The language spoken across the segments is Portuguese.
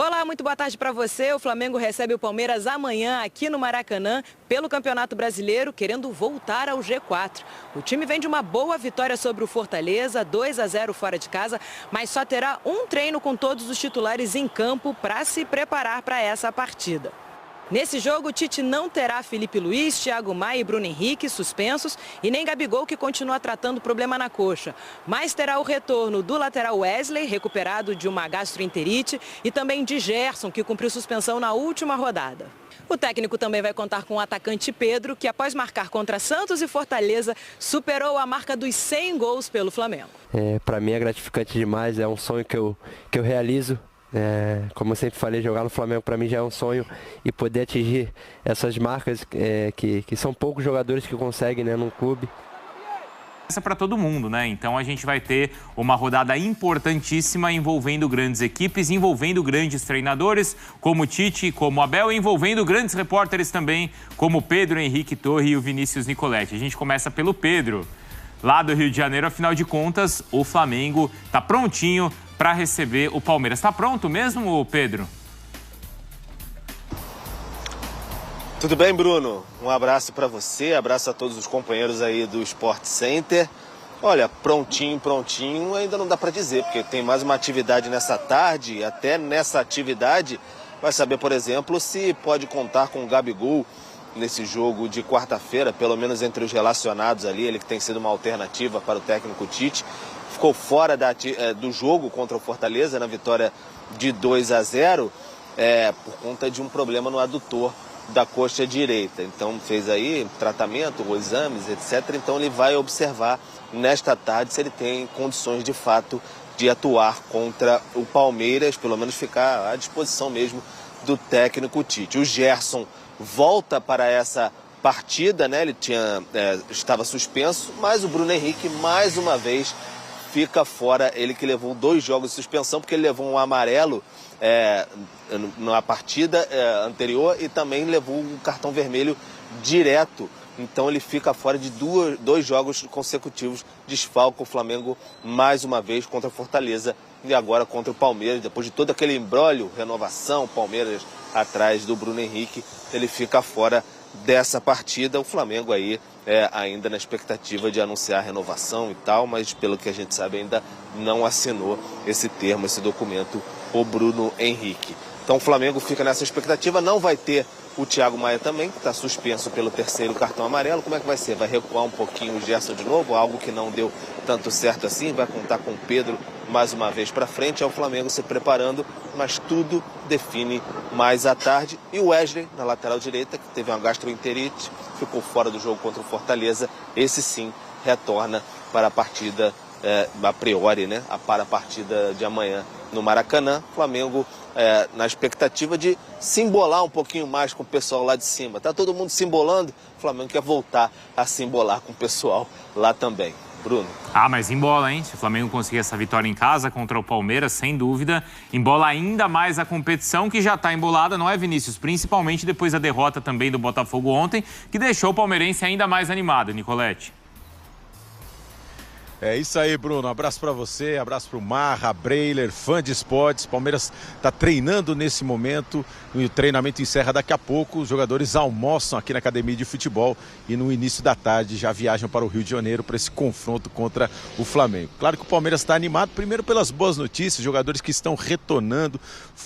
Olá, muito boa tarde para você. O Flamengo recebe o Palmeiras amanhã aqui no Maracanã pelo Campeonato Brasileiro, querendo voltar ao G4. O time vem de uma boa vitória sobre o Fortaleza, 2-0 fora de casa, mas só terá um treino com todos os titulares em campo para se preparar para essa partida. Nesse jogo, o Tite não terá Felipe Luiz, Thiago Maia e Bruno Henrique suspensos e nem Gabigol, que continua tratando problema na coxa. Mas terá o retorno do lateral Wesley, recuperado de uma gastroenterite, e também de Gerson, que cumpriu suspensão na última rodada. O técnico também vai contar com o atacante Pedro, que após marcar contra Santos e Fortaleza, superou a marca dos 100 gols pelo Flamengo. Para mim é gratificante demais, é um sonho que eu realizo. Como eu sempre falei, jogar no Flamengo para mim já é um sonho, e poder atingir essas marcas que são poucos jogadores que conseguem, né, num clube. Essa é para todo mundo, né? Então a gente vai ter uma rodada importantíssima envolvendo grandes equipes, envolvendo grandes treinadores, como o Tite, como o Abel, e envolvendo grandes repórteres também, como o Pedro Henrique Torre e o Vinícius Nicoletti. A gente começa pelo Pedro, lá do Rio de Janeiro. Afinal de contas, o Flamengo está prontinho para receber o Palmeiras. Está pronto mesmo, Pedro? Tudo bem, Bruno? Um abraço para você, abraço a todos os companheiros aí do Sport Center. Olha, prontinho, ainda não dá para dizer, porque tem mais uma atividade nessa tarde, e até nessa atividade vai saber, por exemplo, se pode contar com o Gabigol nesse jogo de quarta-feira, pelo menos entre os relacionados ali, ele que tem sido uma alternativa para o técnico Tite. Ficou fora do jogo contra o Fortaleza na vitória de 2-0 por conta de um problema no adutor da coxa direita. Então fez aí tratamento, exames, etc. Então ele vai observar nesta tarde se ele tem condições de fato de atuar contra o Palmeiras, pelo menos ficar à disposição mesmo do técnico Tite. O Gerson volta para essa partida, né? Ele estava suspenso, mas o Bruno Henrique mais uma vez fica fora. Ele que levou 2 jogos de suspensão, porque ele levou um amarelo na partida anterior e também levou um cartão vermelho direto. Então ele fica fora de 2 jogos consecutivos. Desfalca o Flamengo mais uma vez contra a Fortaleza e agora contra o Palmeiras. Depois de todo aquele imbróglio, renovação, Palmeiras atrás do Bruno Henrique, ele fica fora dessa partida. O Flamengo aí ainda na expectativa de anunciar a renovação e tal, mas pelo que a gente sabe ainda não assinou esse termo, esse documento, o Bruno Henrique. Então o Flamengo fica nessa expectativa. Não vai ter o Thiago Maia também, que está suspenso pelo 3º cartão amarelo. Como é que vai ser? Vai recuar um pouquinho o Gerson de novo, algo que não deu tanto certo assim? Vai contar com o Pedro mais uma vez para frente. É o Flamengo se preparando, mas tudo define mais à tarde. E o Wesley, na lateral direita, que teve uma gastroenterite, ficou fora do jogo contra o Fortaleza. Esse sim retorna para a partida, a priori, né? Para a partida de amanhã no Maracanã. Flamengo na expectativa de se embolar um pouquinho mais com o pessoal lá de cima. Tá todo mundo se embolando, o Flamengo quer voltar a se embolar com o pessoal lá também. Bruno. Mas embola, hein? Se o Flamengo conseguir essa vitória em casa contra o Palmeiras, sem dúvida, embola ainda mais a competição, que já está embolada, não é, Vinícius? Principalmente depois da derrota também do Botafogo ontem, que deixou o palmeirense ainda mais animado, Nicoletti. É isso aí, Bruno. Abraço para você, abraço para o Marra, Breiler, fã de esportes. Palmeiras está treinando nesse momento. O treinamento encerra daqui a pouco. Os jogadores almoçam aqui na academia de futebol e no início da tarde já viajam para o Rio de Janeiro para esse confronto contra o Flamengo. Claro que o Palmeiras está animado, primeiro pelas boas notícias, jogadores que estão retornando,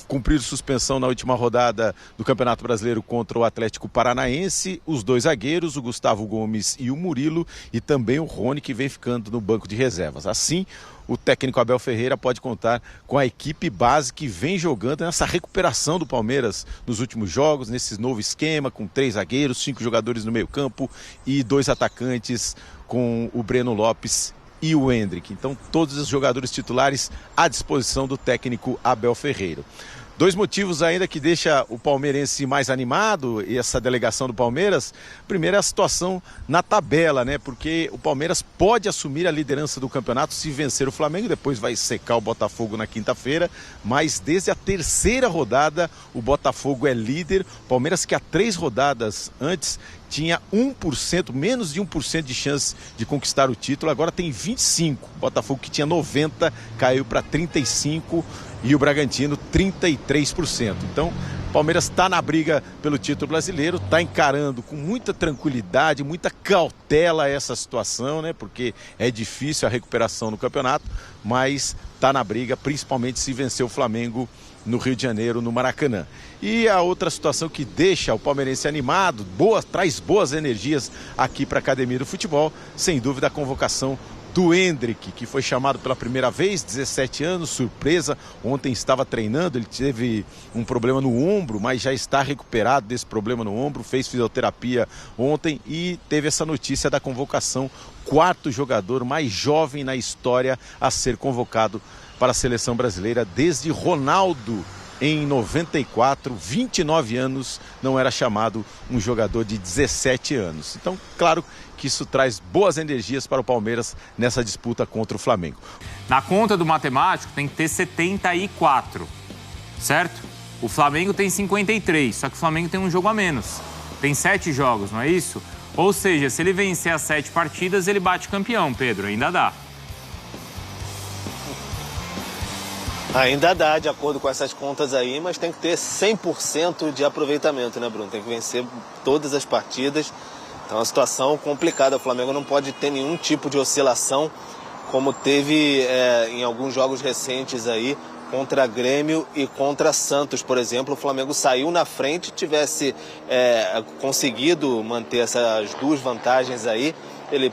cumpriram suspensão na última rodada do Campeonato Brasileiro contra o Atlético Paranaense, os 2 zagueiros, o Gustavo Gomes e o Murilo, e também o Rony, que vem ficando no banco de reservas. Assim, o técnico Abel Ferreira pode contar com a equipe base que vem jogando nessa recuperação do Palmeiras nos últimos jogos, nesse novo esquema, com 3 zagueiros, 5 jogadores no meio campo e 2 atacantes, com o Breno Lopes e o Endrick. Então, todos os jogadores titulares à disposição do técnico Abel Ferreira. 2 motivos ainda que deixa o palmeirense mais animado, e essa delegação do Palmeiras. Primeiro é a situação na tabela, né? Porque o Palmeiras pode assumir a liderança do campeonato se vencer o Flamengo, depois vai secar o Botafogo na quinta-feira, mas desde a 3ª rodada o Botafogo é líder. Palmeiras, que há 3 rodadas antes tinha 1%, menos de 1% de chance de conquistar o título, agora tem 25%. O Botafogo, que tinha 90%, caiu para 35%, e o Bragantino 33%. Então, o Palmeiras está na briga pelo título brasileiro, está encarando com muita tranquilidade, muita cautela essa situação, né? Porque é difícil a recuperação no campeonato, mas está na briga, principalmente se vencer o Flamengo no Rio de Janeiro, no Maracanã. E a outra situação que deixa o palmeirense animado, traz boas energias aqui para a Academia do Futebol, sem dúvida a convocação do Endrick, que foi chamado pela primeira vez, 17 anos, surpresa, ontem estava treinando, ele teve um problema no ombro, mas já está recuperado desse problema no ombro, fez fisioterapia ontem e teve essa notícia da convocação, 4º jogador mais jovem na história a ser convocado para a seleção brasileira desde Ronaldo. Em 94, 29 anos, não era chamado um jogador de 17 anos. Então, claro que isso traz boas energias para o Palmeiras nessa disputa contra o Flamengo. Na conta do matemático tem que ter 74, certo? O Flamengo tem 53, só que o Flamengo tem um jogo a menos. Tem 7 jogos, não é isso? Ou seja, se ele vencer as 7 partidas, ele bate campeão, Pedro, ainda dá. Ainda dá, de acordo com essas contas aí, mas tem que ter 100% de aproveitamento, né, Bruno? Tem que vencer todas as partidas. Então é uma situação complicada. O Flamengo não pode ter nenhum tipo de oscilação, como teve em alguns jogos recentes aí, contra Grêmio e contra Santos, por exemplo. O Flamengo saiu na frente, tivesse conseguido manter essas 2 vantagens aí, ele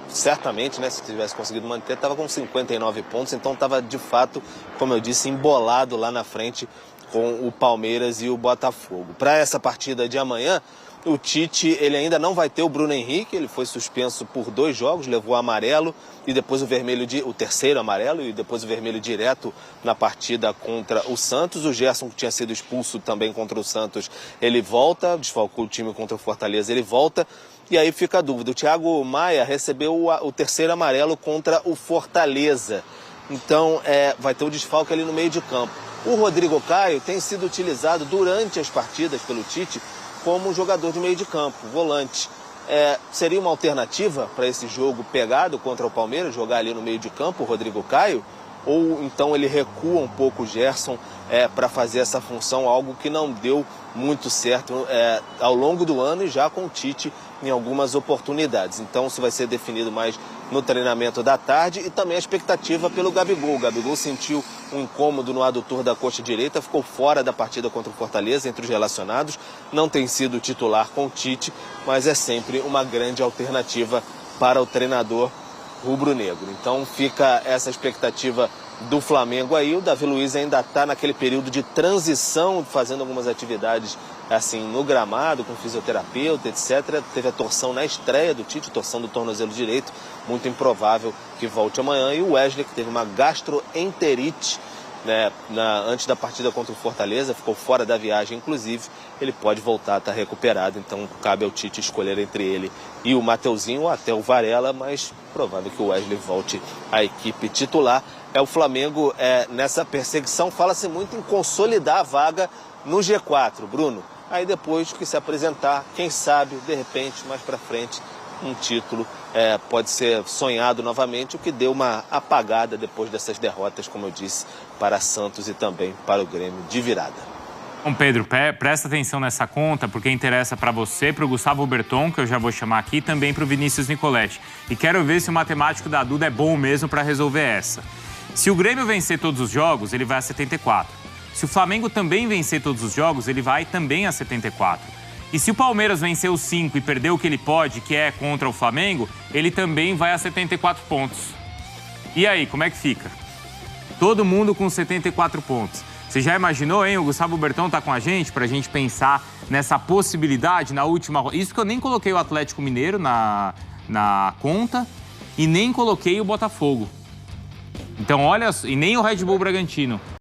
certamente, né, se tivesse conseguido manter, estava com 59 pontos, então estava de fato, como eu disse, embolado lá na frente com o Palmeiras e o Botafogo. Para essa partida de amanhã, o Tite ele ainda não vai ter o Bruno Henrique, ele foi suspenso por 2 jogos, levou o amarelo e depois o vermelho, o terceiro amarelo e depois o vermelho direto na partida contra o Santos. O Gerson, que tinha sido expulso também contra o Santos, ele volta, desfalcou o time contra o Fortaleza, ele volta. E aí fica a dúvida, o Thiago Maia recebeu o terceiro amarelo contra o Fortaleza. Então vai ter o desfalque ali no meio de campo. O Rodrigo Caio tem sido utilizado durante as partidas pelo Tite como jogador de meio de campo, volante. Seria uma alternativa para esse jogo pegado contra o Palmeiras, jogar ali no meio de campo o Rodrigo Caio? Ou então ele recua um pouco o Gerson para fazer essa função, algo que não deu muito certo ao longo do ano e já com o Tite em algumas oportunidades. Então isso vai ser definido mais no treinamento da tarde e também a expectativa pelo Gabigol. O Gabigol sentiu um incômodo no adutor da coxa direita, ficou fora da partida contra o Fortaleza, entre os relacionados, não tem sido titular com o Tite, mas é sempre uma grande alternativa para o treinador rubro-negro. Então fica essa expectativa do Flamengo aí. O Davi Luiz ainda está naquele período de transição, fazendo algumas atividades assim no gramado, com fisioterapeuta, etc. Teve a torção na estreia do Tite, torção do tornozelo direito, muito improvável que volte amanhã. E o Wesley, que teve uma gastroenterite, né, antes da partida contra o Fortaleza, ficou fora da viagem, inclusive, ele pode voltar a estar recuperado, então cabe ao Tite escolher entre ele e o Mateuzinho ou até o Varela, mas provável que o Wesley volte à equipe titular. O Flamengo nessa perseguição, fala-se muito em consolidar a vaga no G4, Bruno. Aí depois que se apresentar, quem sabe, de repente, mais para frente, um título pode ser sonhado novamente, o que deu uma apagada depois dessas derrotas, como eu disse, para Santos e também para o Grêmio de virada. Bom, Pedro, presta atenção nessa conta, porque interessa para você, para o Gustavo Berton, que eu já vou chamar aqui, e também para o Vinícius Nicoletti. E quero ver se o matemático da Duda é bom mesmo para resolver essa. Se o Grêmio vencer todos os jogos, ele vai a 74. Se o Flamengo também vencer todos os jogos, ele vai também a 74. E se o Palmeiras vencer os 5 e perder o que ele pode, que é contra o Flamengo, ele também vai a 74 pontos. E aí, como é que fica? Todo mundo com 74 pontos. Você já imaginou, hein? O Gustavo Berton tá com a gente pra gente pensar nessa possibilidade na última... Isso que eu nem coloquei o Atlético Mineiro na conta e nem coloquei o Botafogo. Então, olha... E nem o Red Bull Bragantino.